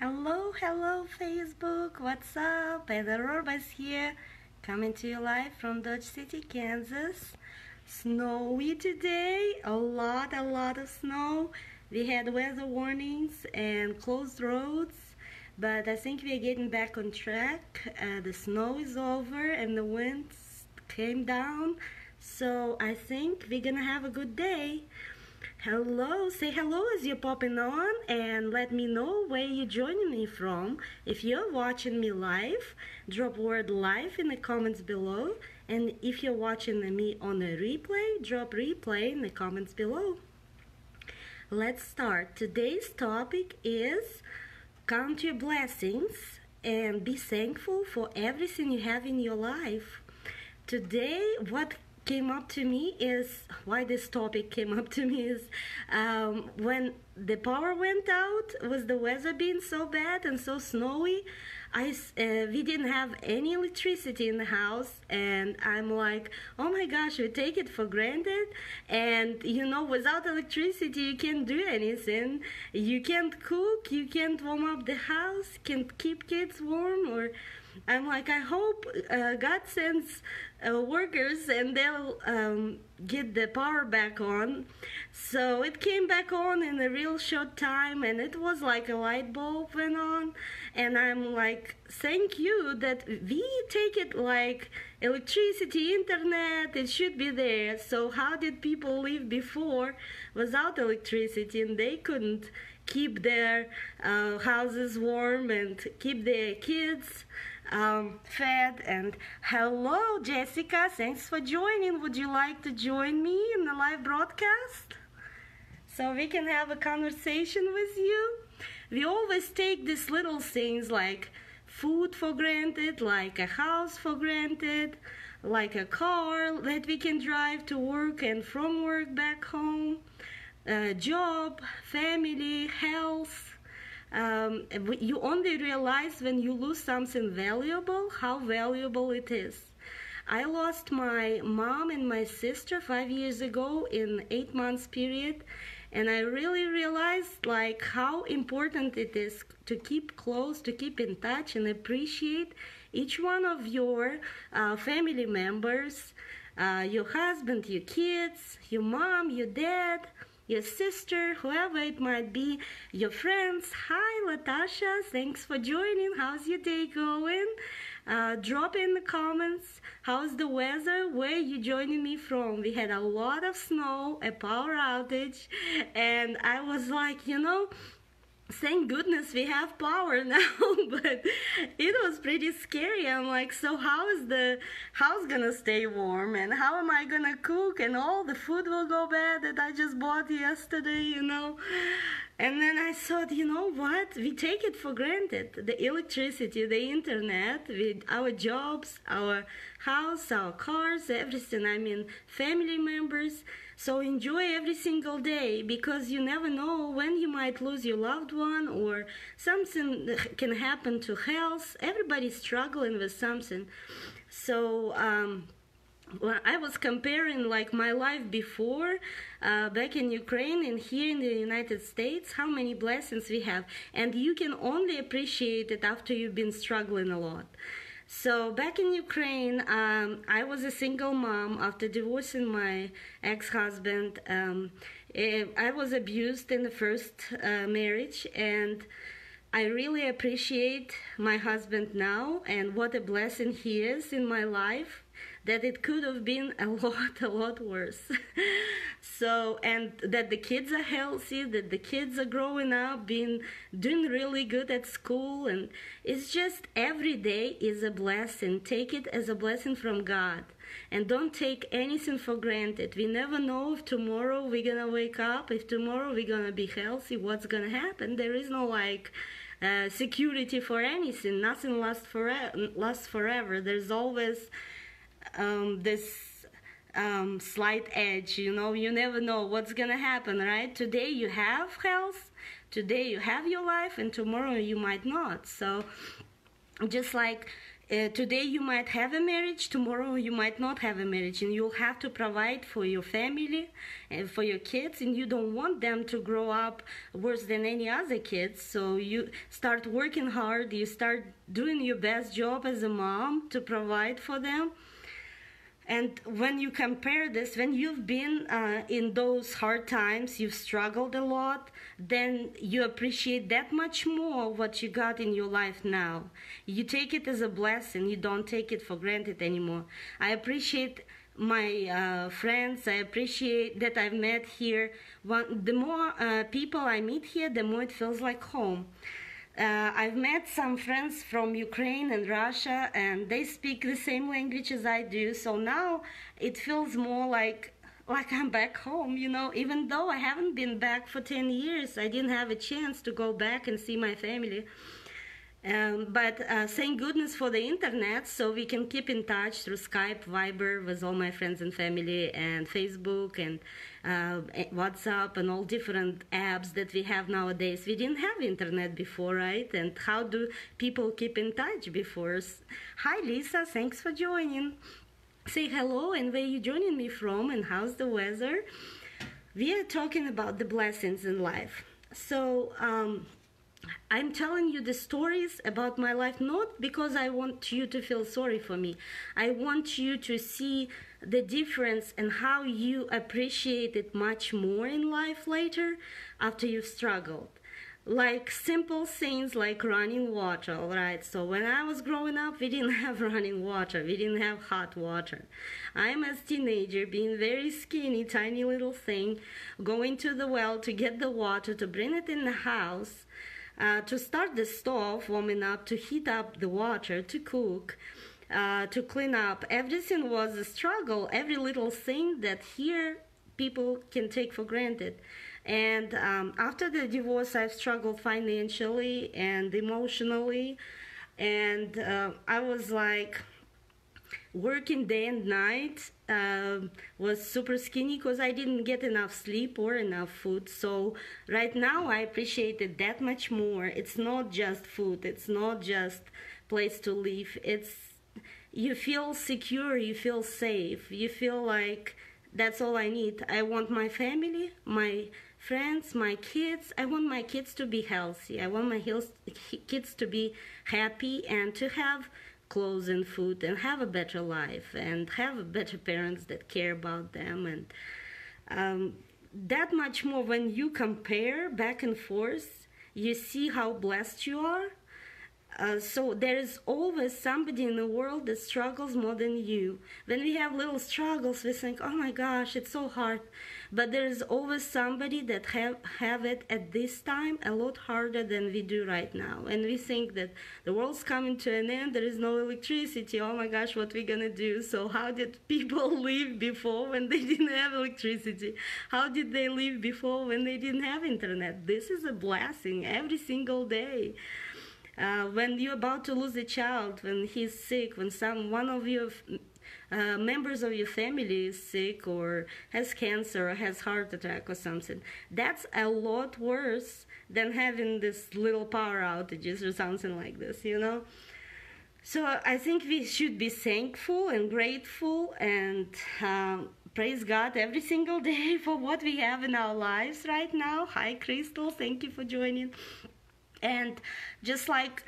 Hello, hello Facebook, what's up? Heather Orbas here, coming to you live from Dodge City, Kansas. Snowy today, a lot of snow. We had weather warnings and closed roads, but I think we're getting back on track. The snow is over and the winds came down, so I think we're gonna have a good day. Hello, say hello as you're popping on and let me know where you're joining me from. If you're watching me live, drop word live in the comments below. And if you're watching me on a replay, drop replay in the comments below. Let's start. Today's topic is count your blessings and be thankful for everything you have in your life. Today, what came up to me is why this topic came up to me is when the power went out with the weather being so bad and so snowy. We didn't have any electricity in the house, and I'm like, oh my gosh, we take it for granted. And you know, without electricity you can't do anything. You can't cook, you can't warm up the house, can't keep kids warm. Or I'm like, I hope God sends workers and they'll get the power back on. So it came back on in a real short time, and it was like a light bulb went on. And I'm like, thank you that we take it like electricity, internet, it should be there. So how did people live before without electricity, and they couldn't keep their houses warm and keep their kids fed? And hello Jessica, thanks for joining. Would you like to join me in the live broadcast so we can have a conversation with you? We always take these little things like food for granted, like a house for granted, like a car that we can drive to work and from work back home, job, family, health. You only realize when you lose something valuable how valuable it is. I lost my mom and my sister 5 years ago in 8 months period, and I really realized like how important it is to keep close, to keep in touch and appreciate each one of your family members, your husband, your kids, your mom, your dad, your sister, whoever it might be, your friends. Hi Latasha, thanks for joining. How's your day going? Drop in the comments how's the weather, where you joining me from. We had a lot of snow, a power outage, and I was like, you know, thank goodness we have power now. But it was pretty scary. I'm like, so how is the house gonna stay warm, and how am I gonna cook, and all the food will go bad that I just bought yesterday, you know? And then I thought, you know what, we take it for granted, the electricity, the internet, with our jobs, our house, our cars, everything. I mean, family members. So enjoy every single day, because you never know when you might lose your loved one, or something can happen to health. Everybody's struggling with something. So well, I was comparing like my life before, back in Ukraine and here in the United States, how many blessings we have. And you can only appreciate it after you've been struggling a lot. So back in Ukraine, I was a single mom after divorcing my ex-husband. I was abused in the first marriage, and I really appreciate my husband now and what a blessing he is in my life, that it could have been a lot worse. So, and that the kids are healthy, that the kids are growing up, doing really good at school. And it's just every day is a blessing. Take it as a blessing from God, and don't take anything for granted. We never know if tomorrow we're gonna wake up, if tomorrow we're gonna be healthy, what's gonna happen. There is no like security for anything. Nothing lasts forever. There's always this slight edge, you know. You never know what's gonna happen, right? Today you have health, today you have your life, and tomorrow you might not. So just like Today you might have a marriage, tomorrow you might not have a marriage, and you'll have to provide for your family and for your kids, and you don't want them to grow up worse than any other kids. So you start working hard, you start doing your best job as a mom to provide for them. And when you compare this, when you've been in those hard times, you've struggled a lot, then you appreciate that much more what you got in your life now. You take it as a blessing. You don't take it for granted anymore. I appreciate my friends. I appreciate that I've met here. The more people I meet here, the more it feels like home. I've met some friends from Ukraine and Russia, and they speak the same language as I do, so now it feels more like I'm back home, you know. Even though I haven't been back for 10 years, I didn't have a chance to go back and see my family. But thank goodness for the internet, so we can keep in touch through Skype, Viber with all my friends and family, and Facebook and WhatsApp and all different apps that we have nowadays. We didn't have internet before, right? And how do people keep in touch before? Hi Lisa, thanks for joining. Say hello and where you joining me from and how's the weather? We are talking about the blessings in life. So I'm telling you the stories about my life not because I want you to feel sorry for me. I want you to see the difference and how you appreciate it much more in life later after you've struggled. Like simple things like running water, right? So when I was growing up, we didn't have running water. We didn't have hot water. I'm as a teenager being very skinny, tiny little thing, going to the well to get the water, to bring it in the house, to start the stove, warming up, to heat up the water, to cook, to clean up. Everything was a struggle, every little thing that here people can take for granted. And after the divorce, I've struggled financially and emotionally. And I was like working day and night, was super skinny because I didn't get enough sleep or enough food. So right now I appreciate it that much more. It's not just food, it's not just place to live. It's you feel secure, you feel safe, you feel like that's all I need. I want my family, my friends, my kids. I want my kids to be healthy. I want my kids to be happy and to have clothes and food and have a better life and have better parents that care about them. And that much more when you compare back and forth, you see how blessed you are. So there is always somebody in the world that struggles more than you. When we have little struggles, we think, oh my gosh, it's so hard. But there is always somebody that have it at this time a lot harder than we do right now. And we think that the world's coming to an end, there is no electricity, oh my gosh, what are we gonna do? So how did people live before when they didn't have electricity? How did they live before when they didn't have internet? This is a blessing every single day. When you're about to lose a child, when he's sick, when one of your members of your family is sick or has cancer or has heart attack or something, that's a lot worse than having this little power outages or something like this, you know? So I think we should be thankful and grateful and praise God every single day for what we have in our lives right now. Hi, Crystal. Thank you for joining. And just like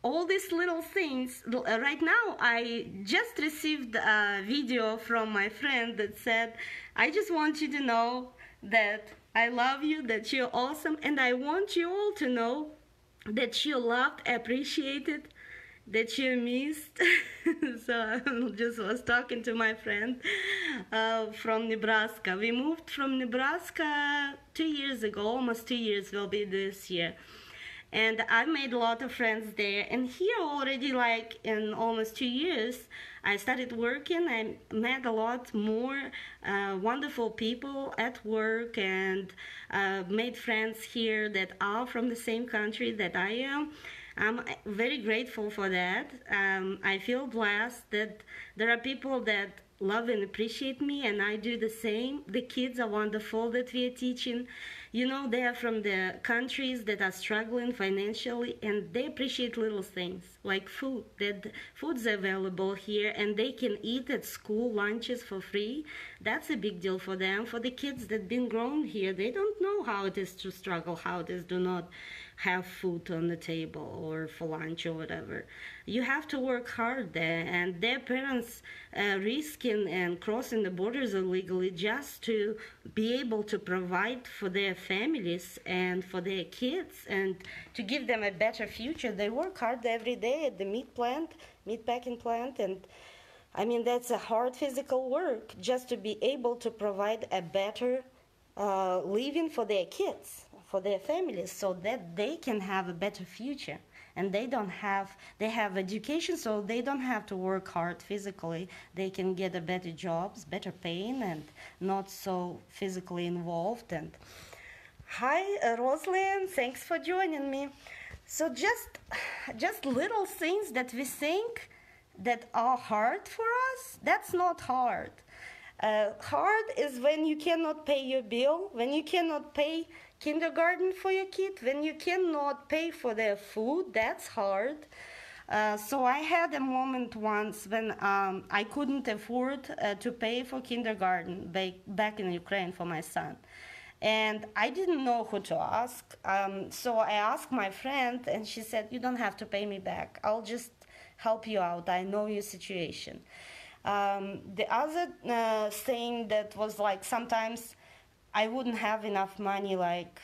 all these little things, right now I just received a video from my friend that said, I just want you to know that I love you, that you're awesome, and I want you all to know that you're loved, appreciated, that you're missed. So I just was talking to my friend from Nebraska. We moved from Nebraska 2 years ago, almost 2 years will be this year. And I made a lot of friends there. And here already, like in almost 2 years, I started working. I met a lot more wonderful people at work and made friends here that are from the same country that I am. I'm very grateful for that. I feel blessed that there are people that love and appreciate me, and I do the same. The kids are wonderful that we are teaching. You know, they are from the countries that are struggling financially, and they appreciate little things like food. That food's available here, and they can eat at school lunches for free. That's a big deal for them. For the kids that been grown here, they don't know how it is to struggle, how it is to not have food on the table or for lunch or whatever. You have to work hard there, and their parents risking and crossing the borders illegally just to be able to provide for their families and for their kids and to give them a better future. They work hard every day at the meat packing plant, and I mean, that's a hard physical work just to be able to provide a better living for their kids, for their families, so that they can have a better future. And they have education, so they don't have to work hard physically. They can get a better jobs, better paying, and not so physically involved. And hi, Rosalind, thanks for joining me. So just little things that we think that are hard for us, that's not hard. Hard is when you cannot pay your bill, when you cannot pay kindergarten for your kid, when you cannot pay for their food, that's hard. So I had a moment once when I couldn't afford to pay for kindergarten back in Ukraine for my son. And I didn't know who to ask. So I asked my friend, and she said, "You don't have to pay me back. I'll just help you out. I know your situation." The other thing that was like sometimes I wouldn't have enough money like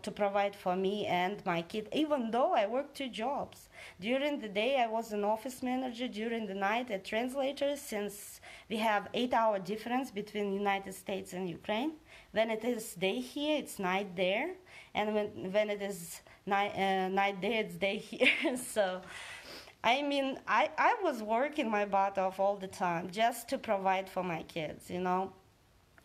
to provide for me and my kid, even though I worked 2 jobs. During the day I was an office manager, during the night a translator, since we have 8-hour difference between United States and Ukraine. When it is day here, it's night there, and when it is night there, it's day here. So I mean, I was working my butt off all the time just to provide for my kids, you know.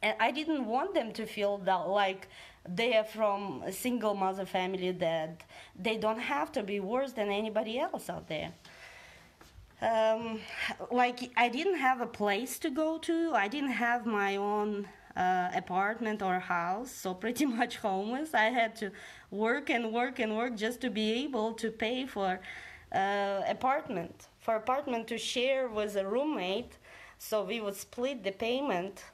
And I didn't want them to feel that like they are from a single mother family, that they don't have to be worse than anybody else out there. Like, I didn't have a place to go to. I didn't have my own apartment or house, so pretty much homeless. I had to work and work and work just to be able to pay for apartment to share with a roommate. So we would split the payment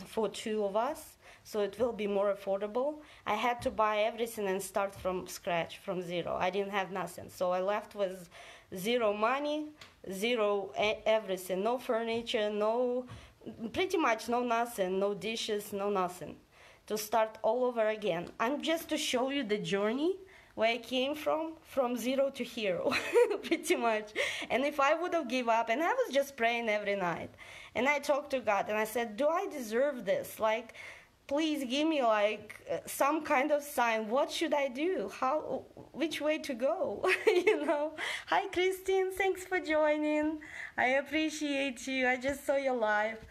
for 2 of us, so it will be more affordable. I had to buy everything and start from scratch, from zero. I didn't have nothing, so I left with zero money, zero everything, no furniture, pretty much no nothing, no dishes, no nothing, to start all over again. And just to show you the journey where I came from zero to hero, pretty much. And if I would have give up, and I was just praying every night, and I talked to God, and I said, do I deserve this? Like, please give me like some kind of sign. What should I do? Which way to go? You know? Hi, Christine, thanks for joining. I appreciate you. I just saw you live.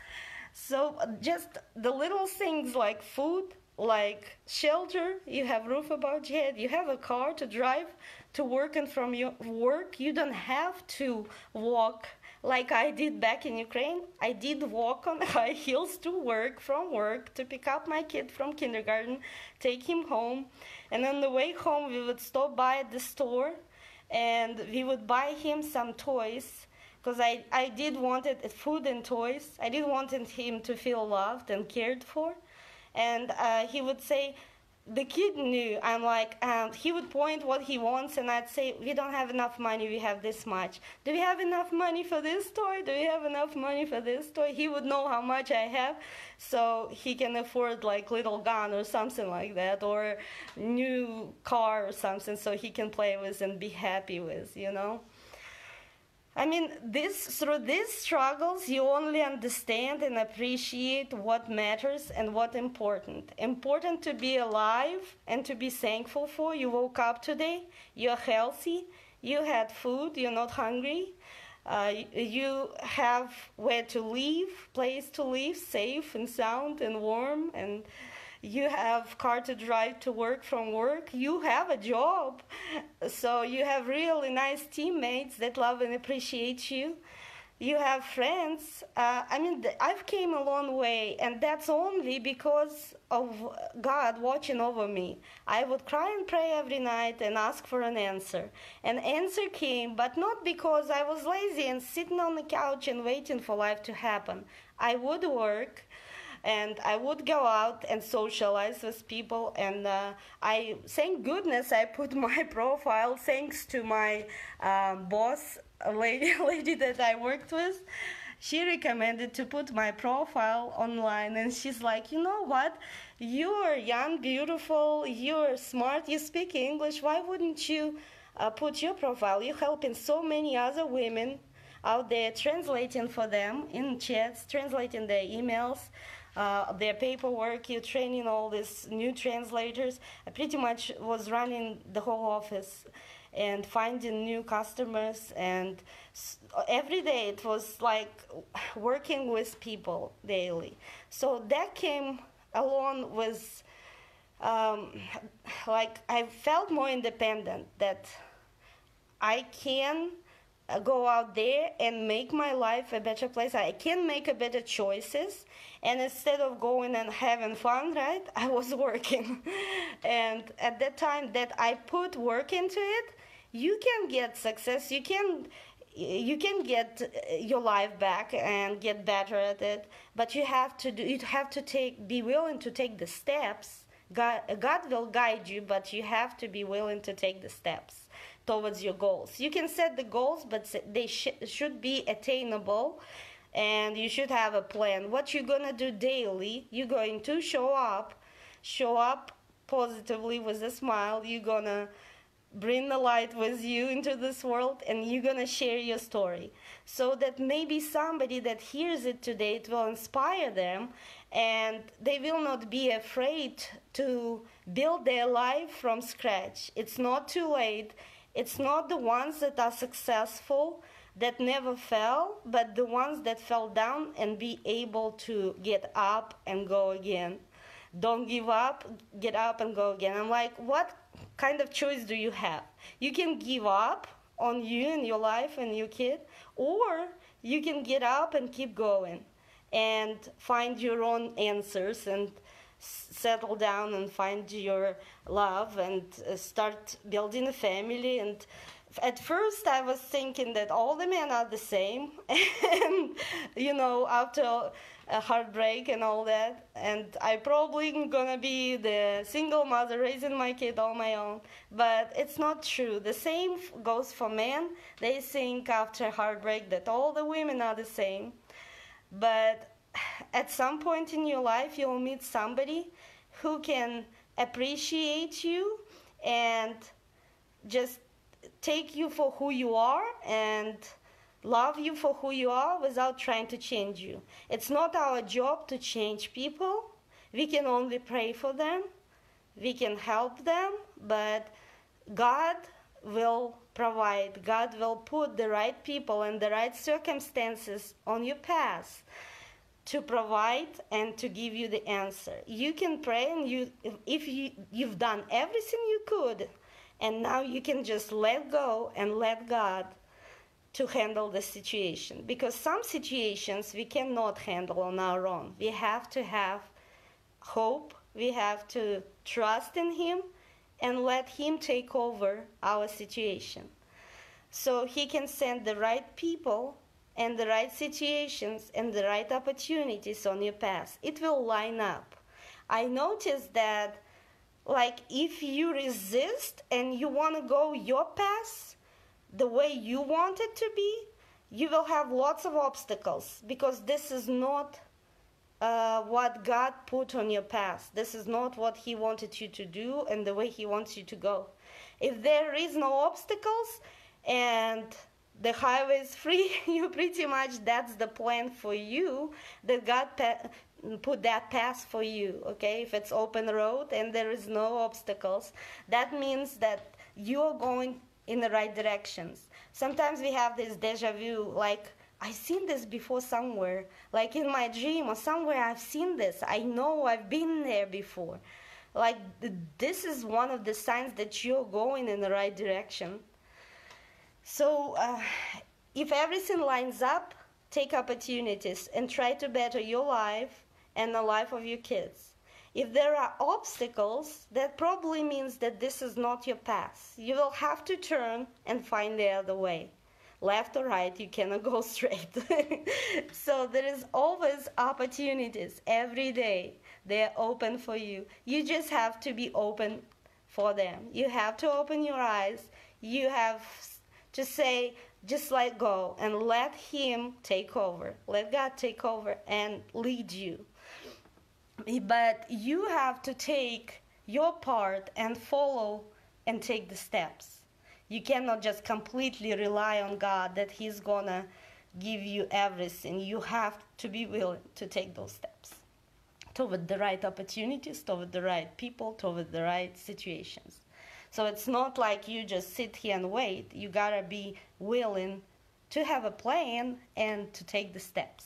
So just the little things like food, like shelter, you have roof above your head, you have a car to drive to work, and from your work you don't have to walk like I did back in Ukraine. I did walk on high heels to work, from work, to pick up my kid from kindergarten, take him home, and on the way home we would stop by at the store and we would buy him some toys, because I did wanted food and toys. I did wanted him to feel loved and cared for. And he would say, the kid knew. I'm like, he would point what he wants, and I'd say, we don't have enough money, we have this much. Do we have enough money for this toy? Do we have enough money for this toy? He would know how much I have, so he can afford like little gun or something like that, or new car or something, so he can play with and be happy with, you know? I mean, through these struggles, you only understand and appreciate what matters and what's important. Important to be alive and to be thankful for. You woke up today, you're healthy, you had food, you're not hungry, you have where to live, place to live, safe and sound and warm, and you have car to drive to work from work, you have a job, so you have really nice teammates that love and appreciate you. you have friends. I mean, I've came a long way, and that's only because of God watching over me. I would cry and pray every night and ask for an answer. An answer came, but not because I was lazy and sitting on the couch and waiting for life to happen. I would work, and I would go out and socialize with people. And thank goodness, I put my profile, thanks to my boss, a lady that I worked with. She recommended to put my profile online, and she's like, you know what? You're young, beautiful, you're smart, you speak English. Why wouldn't you put your profile? You're helping so many other women out there, translating for them in chats, translating their emails, their paperwork. You're training all these new translators. I pretty much was running the whole office and finding new customers, and every day it was like working with people daily. So that came along with like I felt more independent, that I can go out there and make my life a better place. I can make a better choices, and instead of going and having fun, right, I was working. And at that time that I put work into it, you can get success. You can get your life back and get better at it, but you have to be willing to take the steps. God will guide you, but you have to be willing to take the steps towards your goals. You can set the goals, but they should be attainable, and you should have a plan. What you're gonna do daily, you're going to show up positively with a smile. You're gonna bring the light with you into this world, and you're gonna share your story, so that maybe somebody that hears it today, it will inspire them, and they will not be afraid to build their life from scratch. It's not too late. It's not the ones that are successful that never fell, but the ones that fell down and be able to get up and go again. Don't give up, get up and go again. I'm like, what kind of choice do you have? You can give up on you and your life and your kid, or you can get up and keep going and find your own answers and settle down and find your love and start building a family. And at first I was thinking that all the men are the same, and after a heartbreak and all that, and I probably gonna be the single mother raising my kid on my own. But it's not true. The same goes for men. They think after heartbreak that all the women are the same, but at some point in your life you'll meet somebody who can appreciate you and just take you for who you are and love you for who you are without trying to change you. It's not our job to change people. We can only pray for them. We can help them, but God will provide. God will put the right people and the right circumstances on your path to provide and to give you the answer. You can pray, and if you've done everything you could, and now you can just let go and let God to handle the situation. Because some situations we cannot handle on our own. We have to have hope. We have to trust in Him and let Him take over our situation. So He can send the right people and the right situations and the right opportunities on your path. It will line up. I noticed that, like, if you resist and you want to go your path the way you want it to be, you will have lots of obstacles, because this is not what God put on your path. This is not what He wanted you to do and the way He wants you to go. If there is no obstacles and the highway is free, you pretty much, that's the plan for you, that God put that path for you, okay? If it's open road and there is no obstacles, that means that you're going in the right directions. Sometimes we have this deja vu, like, I've seen this before somewhere, like in my dream or somewhere I've seen this. I know I've been there before. Like, this is one of the signs that you're going in the right direction. So if everything lines up, take opportunities and try to better your life and the life of your kids. If there are obstacles, that probably means that this is not your path. You will have to turn and find the other way. Left or right, you cannot go straight. So there is always opportunities every day. They are open for you. You just have to be open for them. You have to open your eyes. You have to say, just let go and let Him take over. Let God take over and lead you. But you have to take your part and follow and take the steps. You cannot just completely rely on God that He's gonna give you everything. You have to be willing to take those steps toward the right opportunities, toward the right people, toward the right situations. So it's not like you just sit here and wait. You gotta be willing to have a plan and to take the steps.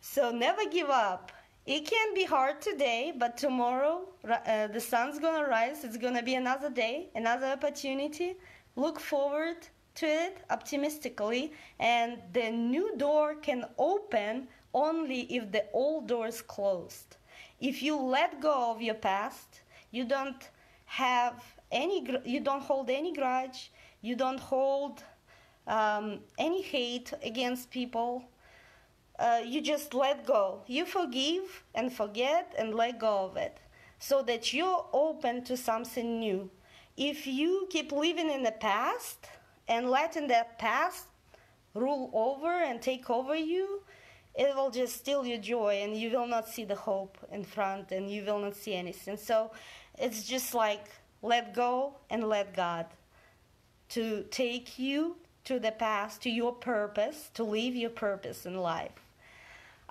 So never give up. It can be hard today, but tomorrow the sun's gonna rise. It's gonna be another day, another opportunity. Look forward to it optimistically, and the new door can open only if the old door is closed. If you let go of your past, you don't hold any grudge, you don't hold any hate against people. You just let go. You forgive and forget and let go of it so that you're open to something new. If you keep living in the past and letting that past rule over and take over you, it will just steal your joy and you will not see the hope in front and you will not see anything. So it's just like let go and let God to take you to the past, to your purpose, to live your purpose in life.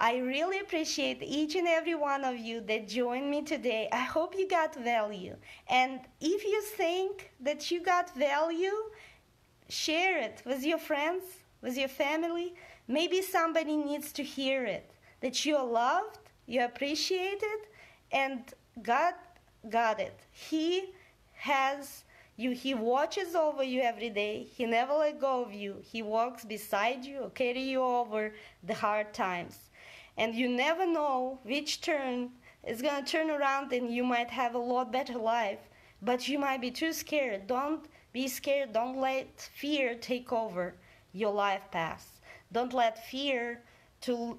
I really appreciate each and every one of you that joined me today. I hope you got value. And if you think that you got value, share it with your friends, with your family. Maybe somebody needs to hear it, that you're loved, you're appreciated, and God got it. He has you. He watches over you every day. He never let go of you. He walks beside you, carry you over the hard times. And you never know which turn is going to turn around and you might have a lot better life. But you might be too scared. Don't be scared. Don't let fear take over your life path. Don't let fear to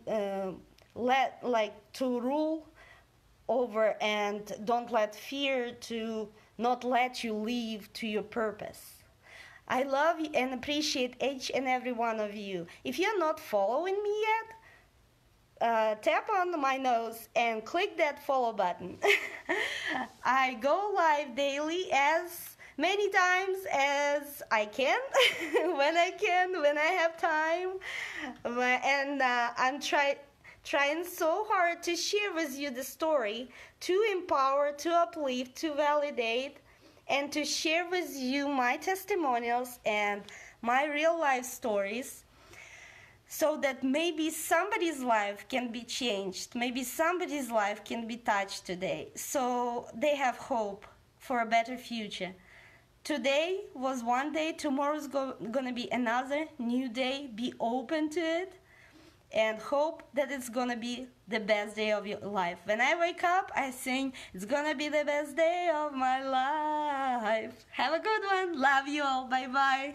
rule over, and don't let fear to not let you live to your purpose. I love and appreciate each and every one of you. If you're not following me yet, tap on my nose and click that follow button. I go live daily as many times as I can, when I have time. And I'm trying so hard to share with you the story, to empower, to uplift, to validate, and to share with you my testimonials and my real life stories, so that maybe somebody's life can be changed, maybe somebody's life can be touched today, so they have hope for a better future. Today was one day, tomorrow's gonna be another new day. Be open to it and hope that it's gonna be the best day of your life. When I wake up, I sing, it's gonna be the best day of my life. Have a good one. Love you all. Bye-bye.